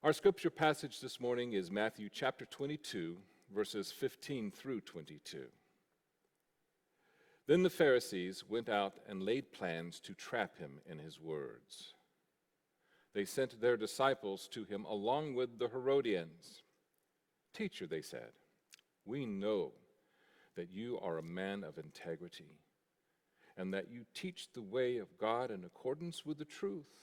Our scripture passage this morning is Matthew chapter 22, verses 15 through 22. Then the Pharisees went out and laid plans to trap him in his words. They sent their disciples to him along with the Herodians. "Teacher," they said, "we know that you are a man of integrity and that you teach the way of God in accordance with the truth.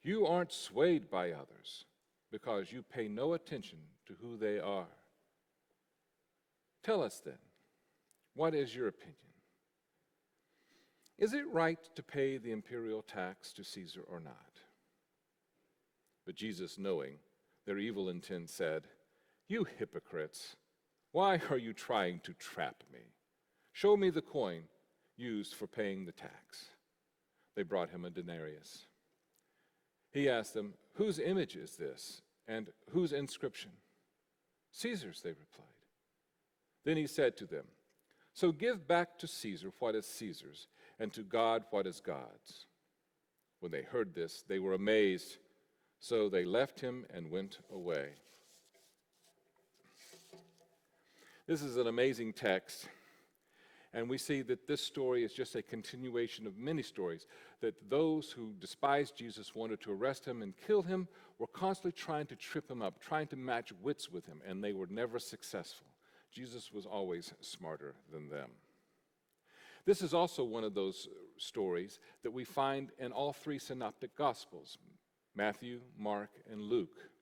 You aren't swayed by others because you pay no attention to who they are. Tell us then, what is your opinion? Is it right to pay the imperial tax to Caesar or not?" But Jesus, knowing their evil intent, said, "You hypocrites, why are you trying to trap me? Show me the coin used for paying the tax." They brought him a denarius. He asked them, "Whose image is this, and whose inscription?" "Caesar's," they replied. Then he said to them, "So give back to Caesar what is Caesar's, and to God what is God's." When they heard this, they were amazed. So they left him and went away. This is an amazing text. And we see that this story is just a continuation of many stories, that those who despised Jesus, wanted to arrest him and kill him, were constantly trying to trip him up, trying to match wits with him, and they were never successful. Jesus was always smarter than them. This is also one of those stories that we find in all three synoptic gospels, Matthew, Mark, and Luke.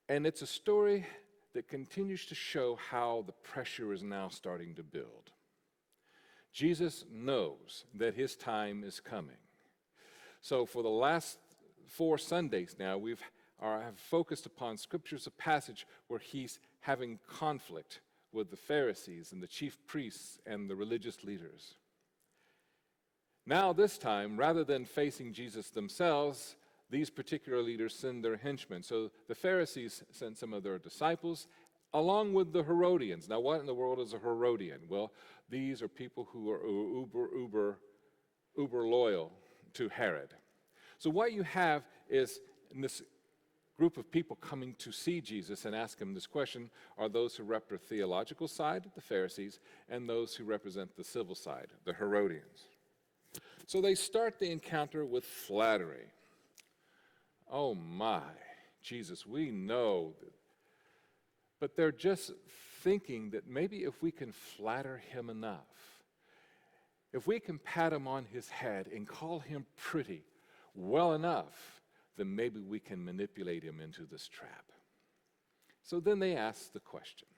And it's a story that continues to show how the pressure is now starting to build. Jesus knows that his time is coming. So for the last 4 Sundays now, have focused upon scriptures, a passage where he's having conflict with the Pharisees and the chief priests and the religious leaders. Now this time, rather than facing Jesus themselves, these particular leaders send their henchmen. So the Pharisees sent some of their disciples along with the Herodians. Now, what in the world is a Herodian? Well, these are people who are uber loyal to Herod. So what you have is in this group of people coming to see Jesus and ask him this question are those who represent the theological side, the Pharisees, and those who represent the civil side, the Herodians. So they start the encounter with flattery. "Oh my, Jesus, we know that." But they're just thinking that maybe if we can flatter him enough, if we can pat him on his head and call him pretty well enough, then maybe we can manipulate him into this trap. So then they ask the question.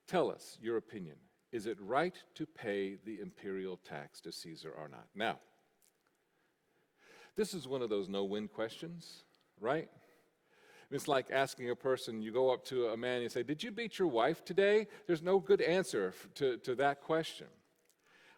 Tell us your opinion. Is it right to pay the imperial tax to Caesar or not? Now, this is one of those no-win questions, right? It's like asking a person, you go up to a man and you say, "Did you beat your wife today?" There's no good answer to that question.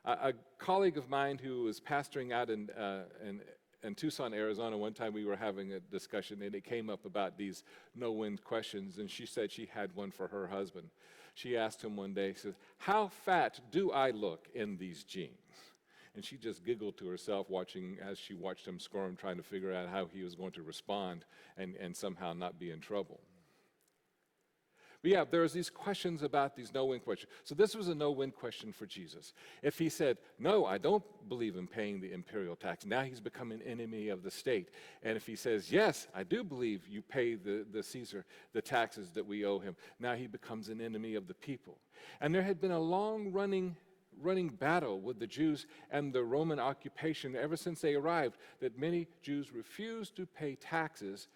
A colleague of mine who was pastoring out in Tucson, Arizona, one time we were having a discussion and it came up about these no-win questions, and she said she had one for her husband. She asked him one day, she said, "How fat do I look in these jeans?" And she just giggled to herself as she watched him squirm, trying to figure out how he was going to respond and somehow not be in trouble. But yeah, there's these questions about these no-win questions. So this was a no-win question for Jesus. If he said, "No, I don't believe in paying the imperial tax," now he's become an enemy of the state. And if he says, "Yes, I do believe you pay the Caesar the taxes that we owe him," now he becomes an enemy of the people. And there had been a long running battle with the Jews and the Roman occupation ever since they arrived, that many Jews refused to pay taxes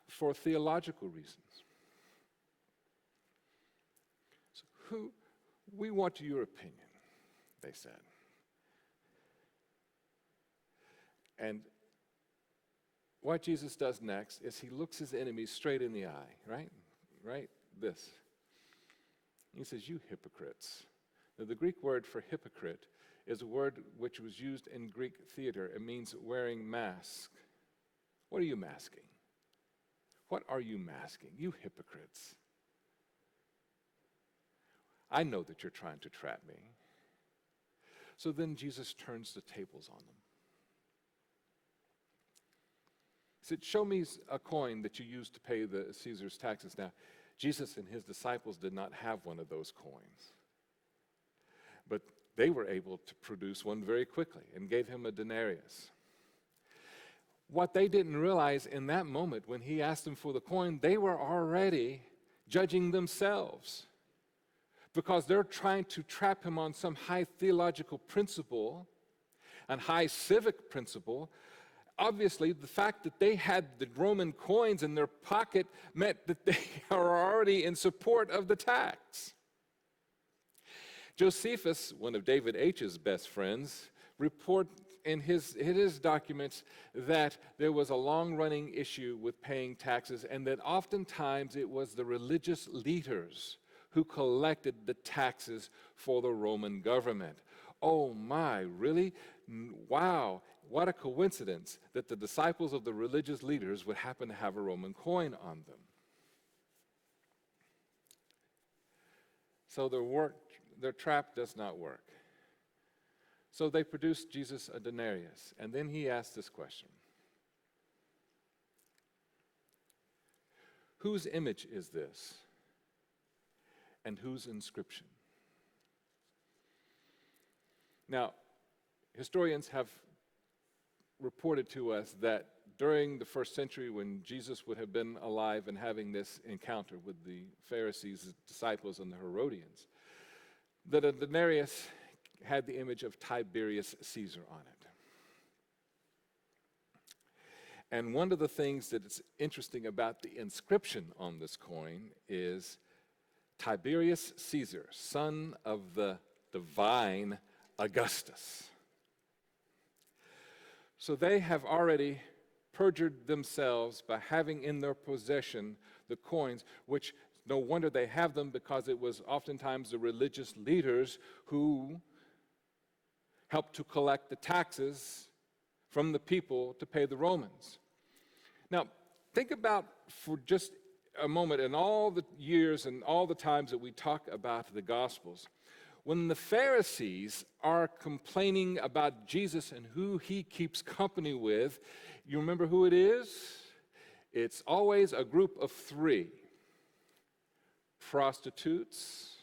for theological reasons. We want your opinion, they said. And what Jesus does next is he looks his enemies straight in the eye, right? This. He says, "You hypocrites." Now, the Greek word for hypocrite is a word which was used in Greek theater. It means wearing mask. What are you masking? What are you masking? You hypocrites. I know that you're trying to trap me. So then Jesus turns the tables on them. He said, show me a coin that you used to pay the Caesar's taxes. Now, Jesus and his disciples did not have one of those coins. But they were able to produce one very quickly and gave him a denarius. What they didn't realize in that moment when he asked them for the coin, they were already judging themselves, because they're trying to trap him on some high theological principle and high civic principle. Obviously, the fact that they had the Roman coins in their pocket meant that they are already in support of the tax. Josephus, one of David H's best friends, report in his documents that there was a long-running issue with paying taxes, and that oftentimes it was the religious leaders who collected the taxes for the Roman government. Oh my, really? Wow, what a coincidence that the disciples of the religious leaders would happen to have a Roman coin on them. So their trap does not work. So they produced Jesus a denarius, and then he asked this question. Whose image is this? And whose inscription? Now, historians have reported to us that during the first century, when Jesus would have been alive and having this encounter with the Pharisees, his disciples, and the Herodians, that a denarius had the image of Tiberius Caesar on it. And one of the things that is interesting about the inscription on this coin is Tiberius Caesar, son of the divine Augustus. So they have already perjured themselves by having in their possession the coins, which no wonder they have them, because it was oftentimes the religious leaders who helped to collect the taxes from the people to pay the Romans. Now, think about for just a moment, in all the years and all the times that we talk about the Gospels, when the Pharisees are complaining about Jesus and who he keeps company with, you remember who it is? It's always a group of three: prostitutes,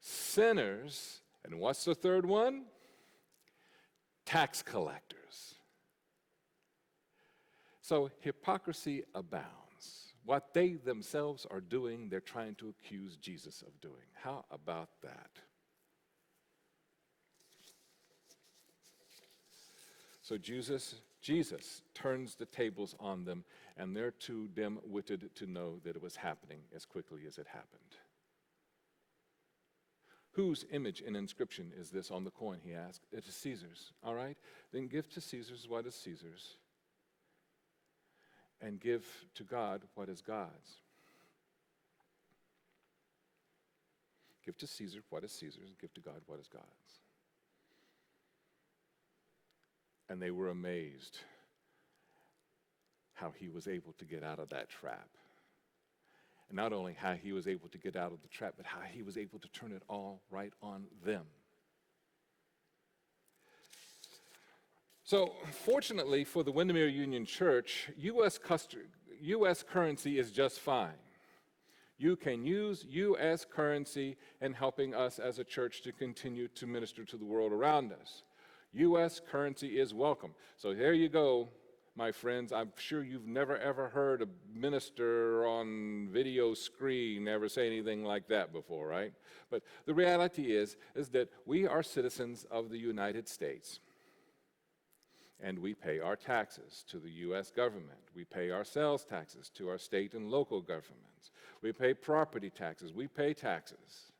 sinners, and what's the third one? Tax collectors. So hypocrisy abounds. What they themselves are doing, they're trying to accuse Jesus of doing. How about that? So Jesus turns the tables on them, and they're too dim-witted to know that it was happening as quickly as it happened. Whose image and inscription is this on the coin, he asked. It is Caesar's. All right, then give to Caesar's what is Caesar's, and give to God what is God's. Give to Caesar what is Caesar's, and give to God what is God's. And they were amazed how he was able to get out of that trap. And not only how he was able to get out of the trap, but how he was able to turn it all right on them. So, fortunately for the Windermere Union Church, U.S. currency is just fine. You can use U.S. currency in helping us as a church to continue to minister to the world around us. U.S. currency is welcome. So there you go, my friends. I'm sure you've never ever heard a minister on video screen ever say anything like that before, right? But the reality is that we are citizens of the United States. And we pay our taxes to the U.S. government. We pay our sales taxes to our state and local governments. We pay property taxes. We pay taxes.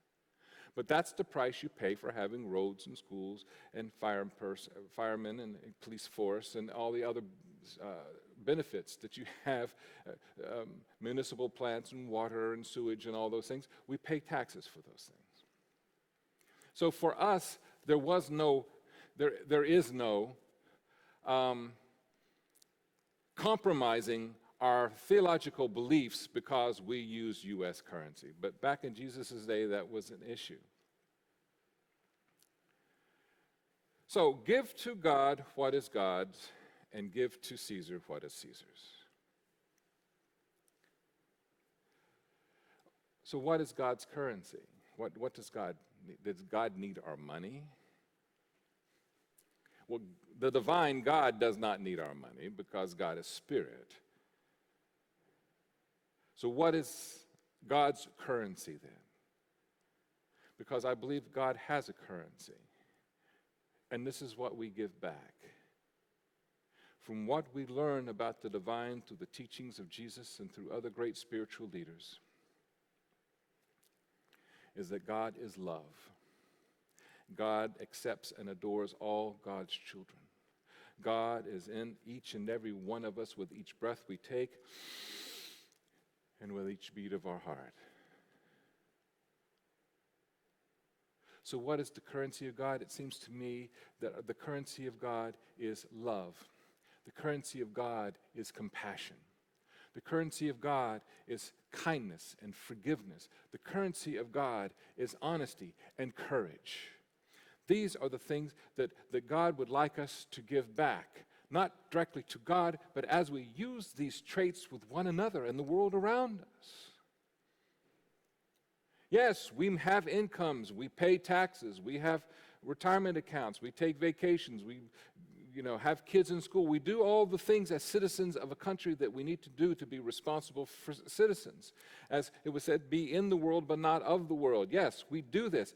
But that's the price you pay for having roads and schools and firemen and police force and all the other benefits that you have, municipal plants and water and sewage and all those things. We pay taxes for those things. So for us, there is no compromising our theological beliefs because we use U.S. currency. But back in Jesus' day, that was an issue. So give to God what is God's, and give to Caesar what is Caesar's. So what is God's currency? What does God need? Does God need our money? Well, the divine God does not need our money because God is spirit. So what is God's currency then? Because I believe God has a currency. And this is what we give back. From what we learn about the divine through the teachings of Jesus and through other great spiritual leaders, is that God is love. God accepts and adores all God's children. God is in each and every one of us with each breath we take and with each beat of our heart. So what is the currency of God? It seems to me that the currency of God is love. The currency of God is compassion. The currency of God is kindness and forgiveness. The currency of God is honesty and courage. These are the things that God would like us to give back, not directly to God, but as we use these traits with one another and the world around us. Yes, we have incomes, we pay taxes, we have retirement accounts, we take vacations, we have kids in school. We do all the things as citizens of a country that we need to do to be responsible for citizens. As it was said, be in the world but not of the world. Yes, we do this.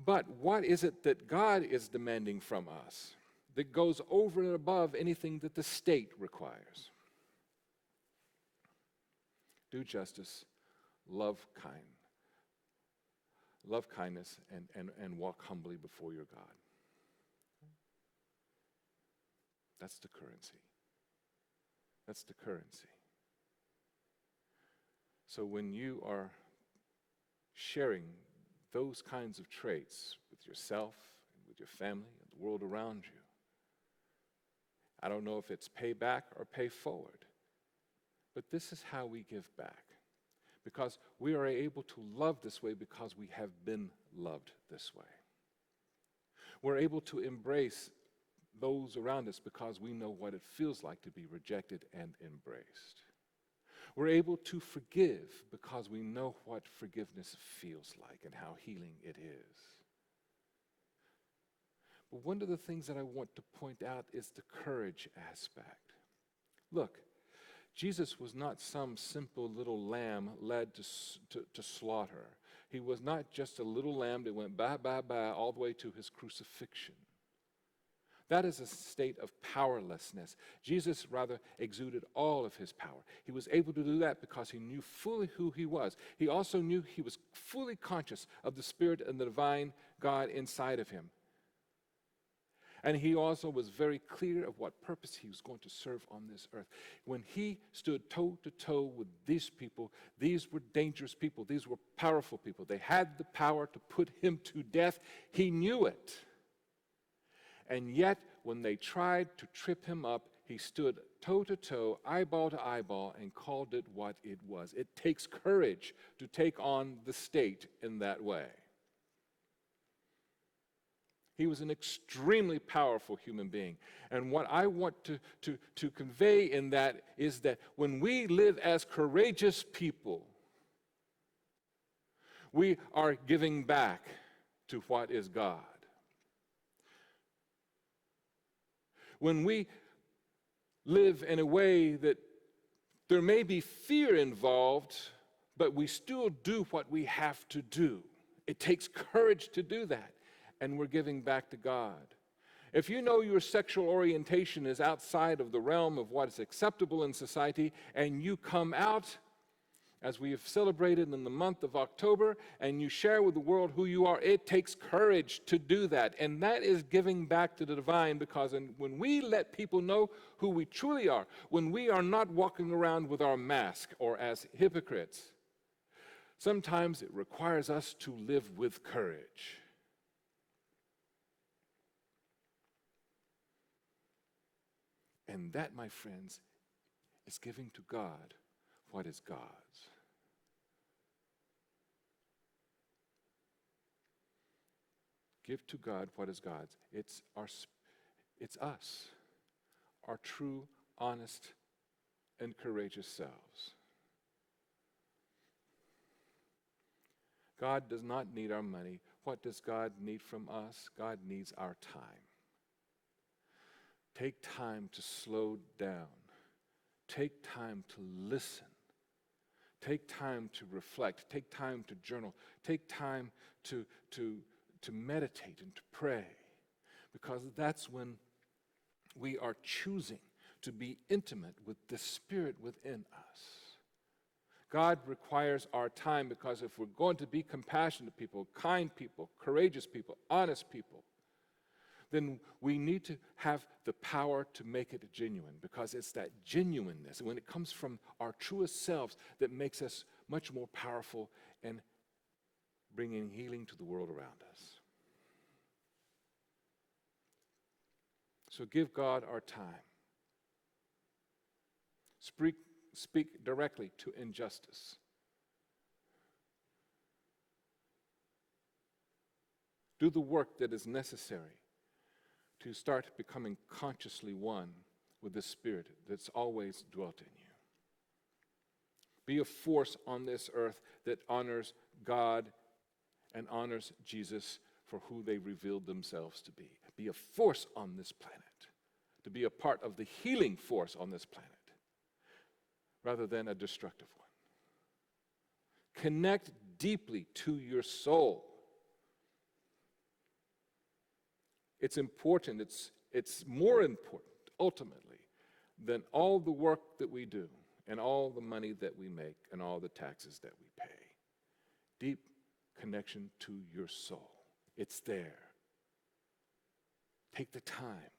But what is it that God is demanding from us that goes over and above anything that the state requires? Do justice, love kindness, and walk humbly before your God. That's the currency. That's the currency. So when you are sharing those kinds of traits with yourself, and with your family, and the world around you, I don't know if it's pay back or pay forward, but this is how we give back. Because we are able to love this way because we have been loved this way. We're able to embrace those around us because we know what it feels like to be rejected and embraced. We're able to forgive because we know what forgiveness feels like and how healing it is. But one of the things that I want to point out is the courage aspect. Look, Jesus was not some simple little lamb led to slaughter. He was not just a little lamb that went bye, bye, bye all the way to his crucifixion. That is a state of powerlessness. Jesus rather exuded all of his power. He was able to do that because he knew fully who he was. He also knew he was fully conscious of the Spirit and the divine God inside of him. And he also was very clear of what purpose he was going to serve on this earth. When he stood toe to toe with these people, these were dangerous people. These were powerful people. They had the power to put him to death. He knew it. And yet, when they tried to trip him up, he stood toe to toe, eyeball to eyeball, and called it what it was. It takes courage to take on the state in that way. He was an extremely powerful human being. And what I want to convey in that is that when we live as courageous people, we are giving back to what is God. When we live in a way that there may be fear involved, but we still do what we have to do. It takes courage to do that, and we're giving back to God. If you know your sexual orientation is outside of the realm of what is acceptable in society, and you come out, as we have celebrated in the month of October, and you share with the world who you are, it takes courage to do that. And that is giving back to the divine, because when we let people know who we truly are, when we are not walking around with our mask or as hypocrites, sometimes it requires us to live with courage. And that, my friends, It's giving to God what is God's. Give to God what is God's. It's us, our true, honest, and courageous selves. God does not need our money. What does God need from us? God needs our time. Take time to slow down. Take time to listen. Take time to reflect. Take time to journal. Take time to meditate and to pray. Because that's when we are choosing to be intimate with the Spirit within us. God requires our time because if we're going to be compassionate people, kind people, courageous people, honest people, then we need to have the power to make it genuine, because it's that genuineness, when it comes from our truest selves, that makes us much more powerful and bringing healing to the world around us. So give God our time. Speak directly to injustice. Do the work that is necessary to start becoming consciously one with the Spirit that's always dwelt in you. Be a force on this earth that honors God and honors Jesus for who they revealed themselves to be. Be a force on this planet, to be a part of the healing force on this planet, rather than a destructive one. Connect deeply to your soul. It's important, it's more important, ultimately, than all the work that we do and all the money that we make and all the taxes that we pay. Deep connection to your soul. It's there. Take the time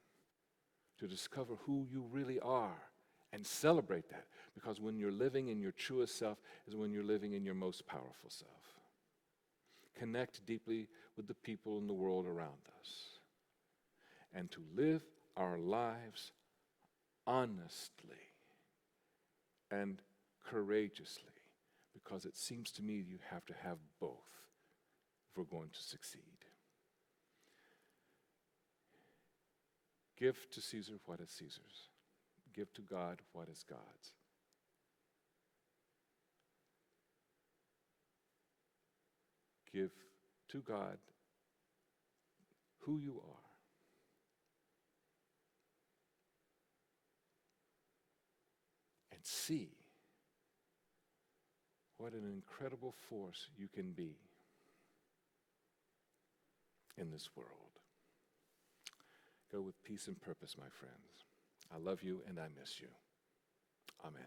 to discover who you really are and celebrate that, because when you're living in your truest self is when you're living in your most powerful self. Connect deeply with the people in the world around us, and to live our lives honestly and courageously, because it seems to me you have to have both if we're going to succeed. Give to Caesar what is Caesar's. Give to God what is God's. Give to God who you are. And see what an incredible force you can be in this world. Go with peace and purpose, my friends. I love you and I miss you. Amen.